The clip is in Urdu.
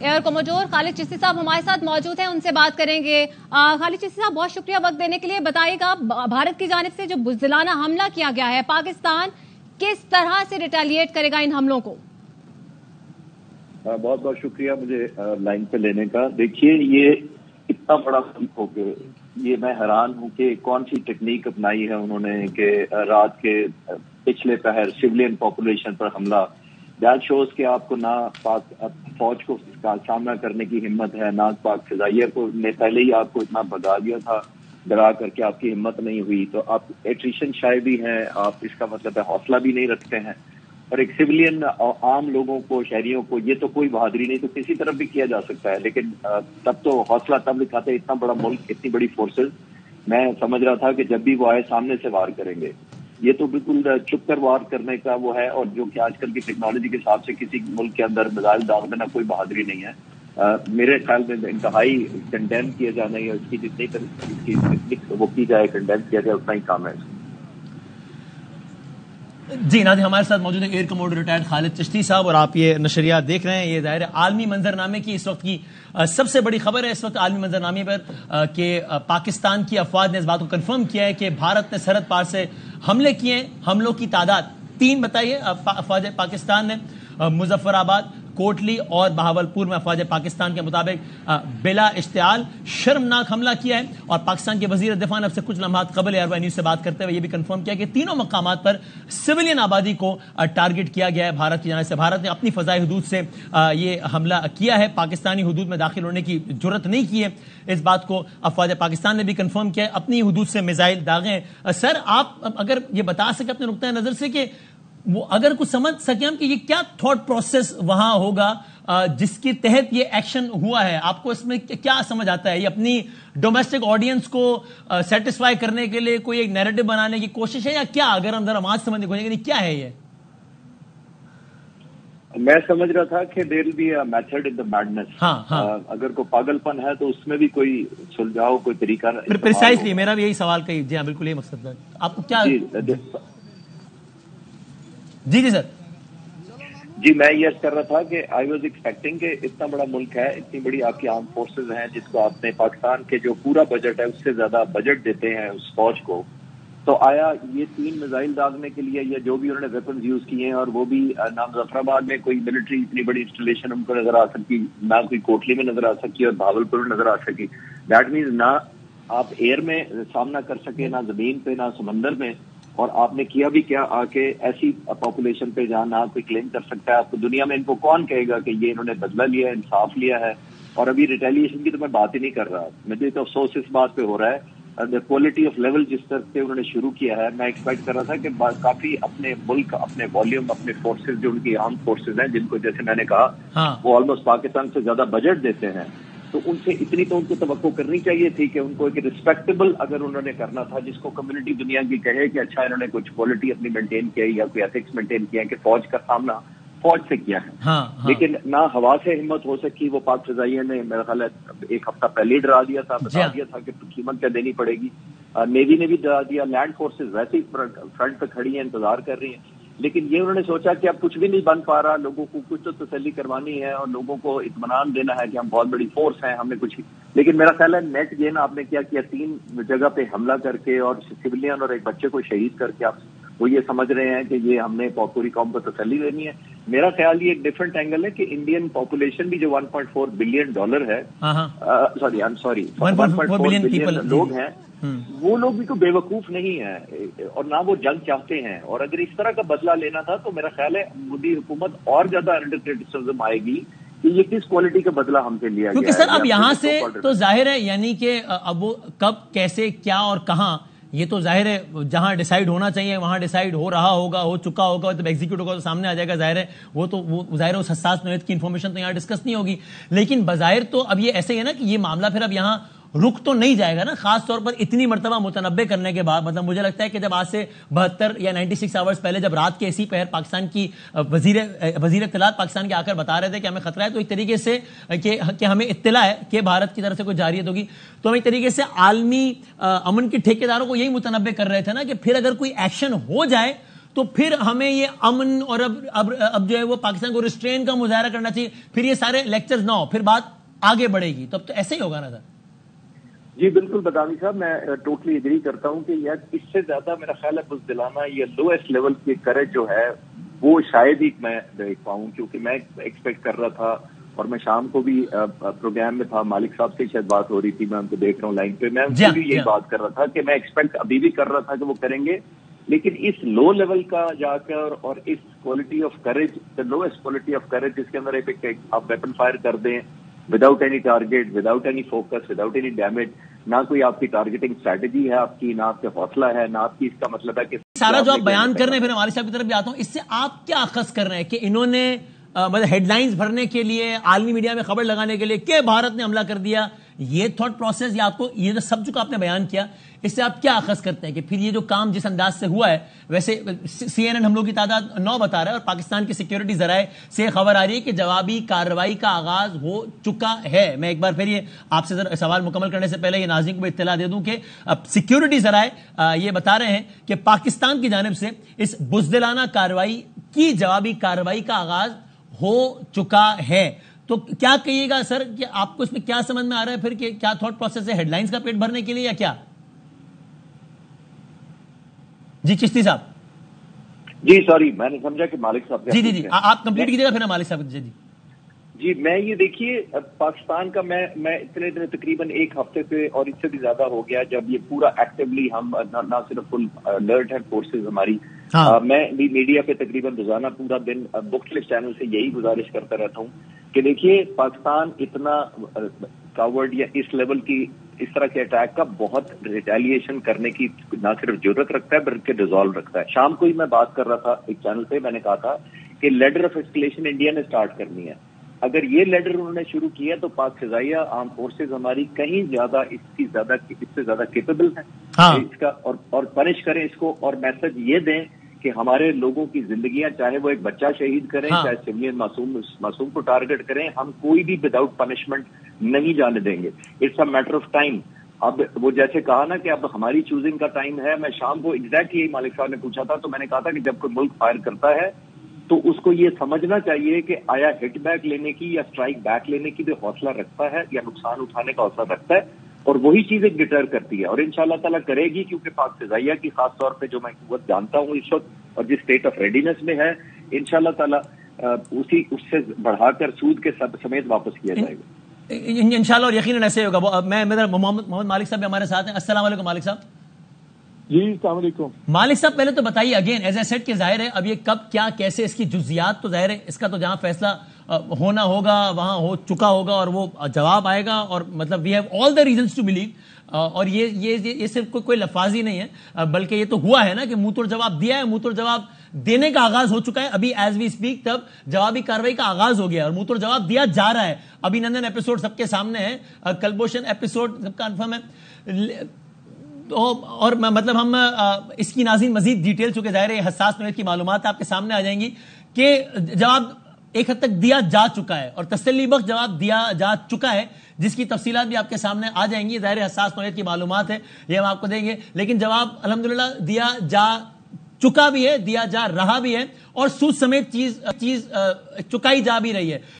ایئر کوموڈور خالد چشتی صاحب ہمارے ساتھ موجود ہیں، ان سے بات کریں گے۔ خالد چشتی صاحب بہت شکریہ وقت دینے کے لیے۔ بتائیے گا بھارت کی جانب سے جو بزدلانہ حملہ کیا گیا ہے، پاکستان کس طرح سے ریٹیلیٹ کرے گا ان حملوں کو؟ بہت بہت شکریہ مجھے لائن پہ لینے کا۔ دیکھیے یہ اتنا بڑا ملک ہو کے یہ میں حیران ہوں کہ کون سی ٹیکنیک اپنائی ہے انہوں نے کہ رات کے پچھلے پہر سویلین پاپولیشن پر حملہ۔ دیٹ شوز کہ آپ کو نہ پاک فوج کو سامنا کرنے کی ہمت ہے، نہ پاک فضائیہ کو نے پہلے ہی آپ کو اتنا بھگا دیا تھا ڈرا کر کے، آپ کی ہمت نہیں ہوئی، تو آپ ایٹریشن شائع بھی ہیں، آپ اس کا مطلب ہے حوصلہ بھی نہیں رکھتے ہیں، اور ایک سویلین عام لوگوں کو شہریوں کو یہ تو کوئی بہادری نہیں، تو کسی طرف بھی کیا جا سکتا ہے، لیکن تب تو حوصلہ تب دکھاتے، اتنا بڑا ملک اتنی بڑی فورسز، میں سمجھ رہا تھا کہ جب بھی وہ آئے سامنے سے وار کریں گے، یہ تو بالکل چھپ کر وار کرنے کا وہ ہے، اور جو کہ آج کل کی ٹیکنالوجی کے حساب سے کسی ملک کے اندر میزائل داغ دینا کوئی بہادری نہیں ہے۔ میرے خیال میں انتہائی کنڈیم کیا جانا ہے، اس کی جتنی وہ کی جائے کنڈیم کیا جائے اتنا ہی کام ہے۔ جی ناظرین، ہمارے ساتھ موجود ہیں ایئر کوموڈور ریٹائرڈ خالد چشتی صاحب، اور آپ یہ نشریات دیکھ رہے ہیں، یہ ظاہر عالمی منظرنامے کی اس وقت کی سب سے بڑی خبر ہے اس وقت عالمی منظرنامے پر کہ پاکستان کی افواج نے اس بات کو کنفرم کیا ہے کہ بھارت نے سرحد پار سے حملے کیے ہیں۔ حملوں کی تعداد 3 بتائیے افواج پاکستان نے مظفر آباد، کوٹلی اور بہاولپور میں افواج پاکستان کے مطابق بلا اشتعال شرمناک حملہ کیا ہے، اور پاکستان کے وزیر دفاع نے اب سے کچھ لمحات قبل ایئر نیوز سے بات کرتے ہوئے یہ بھی کنفرم کیا کہ تینوں مقامات پر سویلین آبادی کو ٹارگٹ کیا گیا ہے بھارت کی جانب سے۔ بھارت نے اپنی فضائی حدود سے یہ حملہ کیا ہے، پاکستانی حدود میں داخل ہونے کی جرت نہیں کی ہے، اس بات کو افواج پاکستان نے بھی کنفرم کیا ہے، اپنی حدود سے میزائل داغے ہیں۔ سر آپ اگر یہ بتا سکیں اپنے نقطۂ نظر سے کہ وہ اگر کچھ سمجھ سکیں ہم کہ یہ کیا تھاٹ پروسیس وہاں ہوگا جس کے تحت یہ ایکشن ہوا ہے، آپ کو اس میں کیا سمجھ آتا ہے؟ یہ اپنی ڈومیسٹک آڈینس کو سیٹسفائی کرنے کے لیے کوئی ایک نیریٹو بنانے کی کوشش ہے، یا کیا اگر ہم ذرا آج سمجھنے کی کوشش کریں کیا ہے یہ؟ میں سمجھ رہا تھا کہ there will be a method in the madness, اگر کوئی پاگل پن ہے تو اس میں بھی کوئی سلجھاؤ، کوئی طریقہ۔ پریسائزلی میرا بھی یہی سوال کہ جی ہاں بالکل یہ مقصد ہے، آپ کو کیا؟ جی سر جی میں یہ کر رہا تھا کہ آئی واز ایکسپیکٹنگ کہ اتنا بڑا ملک ہے، اتنی بڑی آپ کی آرم فورسز ہیں، جس کو آپ نے پاکستان کے جو پورا بجٹ ہے اس سے زیادہ بجٹ دیتے ہیں اس فوج کو، تو آیا یہ 3 میزائل داغنے کے لیے یا جو بھی انہوں نے ویپنز یوز کیے ہیں، اور وہ بھی نہ مظفر آباد میں کوئی ملٹری اتنی بڑی انسٹالیشن ان کو نظر آ سکی، نہ کوئی کوٹلی میں نظر آ سکی اور بہاولپور میں نظر آ سکی، دیٹ مینز نہ آپ ایئر میں سامنا کر سکے، نہ زمین پہ، نہ سمندر میں، اور آپ نے کیا بھی کیا آ کے ایسی پاپولیشن پہ جہاں نہ کوئی کلیم کر سکتا ہے۔ آپ کو دنیا میں ان کو کون کہے گا کہ یہ انہوں نے بدلہ لیا ہے، انصاف لیا ہے؟ اور ابھی ریٹیلیشن کی تو میں بات ہی نہیں کر رہا، مجھے تو افسوس اس بات پہ ہو رہا ہے کوالٹی آف لیول جس طرح سے انہوں نے شروع کیا ہے۔ میں ایکسپیکٹ کر رہا تھا کہ کافی اپنے ملک، اپنے والیوم، اپنے فورسز جو ان کی عام فورسز ہیں، جن کو جیسے میں نے کہا وہ آلموسٹ پاکستان سے زیادہ بجٹ دیتے ہیں، تو ان سے اتنی تو ان کو توقع کرنی چاہیے تھی کہ ان کو ایک رسپیکٹیبل اگر انہوں نے کرنا تھا، جس کو کمیونٹی دنیا کی کہے کہ اچھا انہوں نے کچھ کوالٹی اپنی مینٹین کیا یا کوئی ایتھکس مینٹین کیا کہ فوج کا سامنا فوج سے کیا ہے، لیکن نہ ہوا سے ہمت ہو سکی۔ وہ پاک فضائیہ نے میرا خیال ہے 1 ہفتہ پہلے ہی ڈرا دیا تھا، بتا دیا تھا کہ قیمت کیا دینی پڑے گی۔ نیوی نے بھی ڈرا دیا، لینڈ فورسز ویسے ہی فرنٹ پہ کھڑی ہیں، انتظار کر رہی ہیں، لیکن یہ انہوں نے سوچا کہ اب کچھ بھی نہیں بن پا رہا، لوگوں کو کچھ تو تسلی کروانی ہے اور لوگوں کو اطمینان دینا ہے کہ ہم بہت بڑی فورس ہیں، ہم نے کچھ، لیکن میرا خیال ہے نیٹ گین آپ نے کیا 3 جگہ پہ حملہ کر کے اور سویلین اور ایک بچے کو شہید کر کے آپ وہ یہ سمجھ رہے ہیں کہ یہ ہم نے پوری قوم کو تسلی دینی ہے۔ میرا خیال یہ ایک ڈفرنٹ اینگل ہے کہ انڈین پاپولیشن بھی جو $1.4 بلین ہے، سوری 1.4 بلین لوگ ہیں، وہ لوگ بھی کوئی بے وقوف نہیں ہیں اور نہ وہ جنگ چاہتے ہیں، اور اگر اس طرح کا بدلہ لینا تھا تو میرا خیال ہے مودی حکومت اور زیادہ انڈر کرٹیسزم آئے گی کہ یہ کس کوالٹی کا بدلہ ہم سے لیا گیا ہے۔ کیونکہ سر اب یہاں سے تو ظاہر ہے یعنی کہ اب وہ کب کیسے کیا اور کہاں یہ تو ظاہر ہے جہاں ڈیسائیڈ ہونا چاہیے وہاں ڈیسائیڈ ہو رہا ہوگا، ہو چکا ہوگا، جب ایگزیکیوٹ ہوگا تو سامنے آ جائے گا، ظاہر ہے وہ ظاہر ہے اس حساس نوعیت کی انفارمیشن تو یہاں ڈسکس نہیں ہوگی، لیکن بظاہر تو اب یہ ایسے ہی ہے نا کہ یہ معاملہ پھر اب یہاں رک تو نہیں جائے گا نا، خاص طور پر اتنی مرتبہ متنبع کرنے کے بعد۔ مطلب مجھے لگتا ہے کہ جب آج سے 72 یا 96 آورز پہلے جب رات کے اسی پہر پاکستان کی وزیر اطلاعات پاکستان کے آ کر بتا رہے تھے کہ ہمیں خطرہ ہے، تو ایک طریقے سے کہ ہمیں اطلاع ہے کہ بھارت کی طرف سے کوئی جارحیت ہوگی، تو ہم ایک طریقے سے عالمی امن کے ٹھیکیداروں کو یہی متنبع کر رہے تھے نا کہ پھر اگر کوئی ایکشن ہو جائے تو پھر ہمیں یہ امن اور اب جو ہے وہ پاکستان کو ریسٹرین کا مظاہرہ کرنا چاہیے, پھر یہ سارے لیکچرز نہ ہو, پھر بات آگے بڑھے گی. تو اب تو ایسے ہی ہوگا نا سر؟ جی بالکل بدامی صاحب, میں ٹوٹلی اگری کرتا ہوں کہ یار اس سے زیادہ میرا خیال ہے بزدلانہ یا لوئسٹ لیول کی کریج جو ہے وہ شاید ہی میں دیکھ پاؤں, کیونکہ میں ایکسپیکٹ کر رہا تھا, اور میں شام کو بھی پروگرام میں تھا, مالک صاحب سے شاید بات ہو رہی تھی, میں ان کو دیکھ رہا ہوں لائن پہ, میں ان سے بھی یہی بات کر رہا تھا کہ میں ایکسپیکٹ ابھی بھی کر رہا تھا کہ وہ کریں گے, لیکن اس لو لیول کا جا کر اور اس quality of courage, the lowest quality of courage جس کے اندر آپ ویپن فائر کر دیں without any target, without any focus, without any damage, نہ کوئی آپ کی ٹارگیٹنگ اسٹریٹجی ہے آپ کی, نہ آپ کا حوصلہ ہے, نہ آپ کی اس کا مطلب ہے کہ سارا جو آپ بیان کر رہے ہیں, پھر ہمارے صاحب کی طرف بھی آتا ہوں, اس سے آپ کیا اخذ کر رہے ہیں کہ انہوں نے مطلب ہیڈ لائنز بھرنے کے لیے, عالمی میڈیا میں خبر لگانے کے لیے کہ بھارت نے حملہ کر دیا, یہ تھاٹ پروسیس, یا آپ کو یہ جو سب جو آپ نے بیان کیا اس سے آپ کیا اخذ کرتے ہیں کہ پھر یہ جو کام جس انداز سے ہوا ہے, ویسے سی این این حملوں کی تعداد 9 بتا رہا ہے, اور پاکستان کی سیکیورٹی ذرائع سے خبر آ رہی ہے کہ جوابی کارروائی کا آغاز ہو چکا ہے. میں ایک بار پھر یہ آپ سے سوال مکمل کرنے سے پہلے یہ ناظرین کو بھی اطلاع دے دوں کہ سیکیورٹی ذرائع یہ بتا رہے ہیں کہ پاکستان کی جانب سے اس بزدلانہ کارروائی کی جوابی کارروائی کا آغاز ہو چکا ہے. تو کیا کہیے گا سر کہ آپ کو اس میں کیا سمجھ میں آ رہا ہے پھر کہ کیا تھاٹ پروسیس ہے, ہیڈ لائنز کا پیٹ بھرنے کے لیے یا کیا؟ جی چشتی صاحب. جی سوری, میں نے سمجھا کہ مالک صاحب. جی آپ کمپلیٹ کیجیے گا پھر مالک صاحب. جی میں یہ دیکھیے پاکستان کا میں اتنے تقریباً ایک ہفتے سے اور اس سے بھی زیادہ ہو گیا جب یہ پورا ایکٹیولی ہم نہ صرف فل الرٹ ہے فورسز ہماری, میں بھی میڈیا پہ تقریباً روزانہ پورا دن مختلف چینل سے یہی گزارش کرتا رہتا ہوں کہ دیکھیے پاکستان اتنا کاورڈ یا اس لیول کی اس طرح کے اٹیک کا بہت ریٹیلیشن کرنے کی نہ صرف ضرورت رکھتا ہے بلکہ ڈیزالو رکھتا ہے. شام کو ہی میں بات کر رہا تھا ایک چینل پہ, میں نے کہا تھا کہ لیڈر آف ایسکیلیشن انڈیا نے اسٹارٹ کرنی ہے. اگر یہ لیڈر انہوں نے شروع کیا تو پاک فضائیہ آرم فورسز ہماری کہیں زیادہ اس سے زیادہ کیپیبل ہیں اس کا, اور پنش کریں اس کو, اور میسج یہ دیں کہ ہمارے لوگوں کی زندگیاں, چاہے وہ ایک بچہ شہید کریں, چاہے سویلین معصوم کو ٹارگٹ کریں, ہم کوئی بھی وداؤٹ پنشمنٹ نہیں جانے دیں گے. It's a matter of time. اب وہ جیسے کہا نا کہ اب ہماری چوزنگ کا ٹائم ہے, میں شام کو ایگزیکٹ یہی مالک صاحب نے پوچھا تھا, تو میں نے کہا تھا کہ جب کوئی ملک فائر کرتا ہے تو اس کو یہ سمجھنا چاہیے کہ آیا ہٹ بیک لینے کی یا اسٹرائک بیک لینے کی بھی حوصلہ رکھتا ہے یا نقصان اٹھانے کا حوصلہ رکھتا ہے, اور وہی چیز ایک ڈٹر کرتی ہے, اور انشاءاللہ تعالیٰ کرے گی, کیونکہ پاک فضائیہ کی خاص طور پہ جو میں قوت جانتا ہوں اس وقت اور جس اسٹیٹ آف ریڈینس میں ہے, انشاءاللہ تعالیٰ اس سے بڑھا کر سود کے سمیت واپس کیا جائے گا انشاءاللہ, اور یقیناً ایسے ہوگا. میں محمد مالک صاحب ہمارے ساتھ ہیں. السلام علیکم مالک صاحب. جی السلام علیکم. مالک صاحب پہلے تو بتائیے اگین ایز اے سیٹ کہ ظاہر ہے اب یہ کب کیا کیسے اس کی جزیات تو ظاہر ہے اس کا تو جہاں فیصلہ ہونا ہوگا وہاں ہو چکا ہوگا اور وہ جواب آئے گا, اور مطلب we have all the reasons to believe, اور یہ صرف کوئی لفاظی نہیں ہے بلکہ یہ تو ہوا ہے نا کہ منہ توڑ جواب دیا ہے, منہ توڑ جواب دینے کا آغاز ہو چکا ہے. ابھی ایز وی اسپیک تب جوابی کارروائی کا آغاز ہو گیا اور منہ توڑ جواب دیا جا رہا ہے. ابھی نندن ایپیسوڈ سب کے سامنے ہے, کلبھوشن ایپیسوڈ سب کا کنفرم ہے, اور مطلب ہم اس کی ناظرین مزید ڈیٹیل, چونکہ ظاہر ہے حساس نوعیت کی معلومات آپ کے سامنے آ جائیں گی, کہ جواب ایک حد تک دیا جا چکا ہے اور تسلی بخش جواب دیا جا چکا ہے, جس کی تفصیلات بھی آپ کے سامنے آ جائیں گی. ظاہر حساس نوعیت کی معلومات ہے, یہ ہم آپ کو دیں گے, لیکن جواب الحمدللہ دیا جا چکا بھی ہے, دیا جا رہا بھی ہے, اور سود سمیت چیز چکائی جا بھی رہی ہے.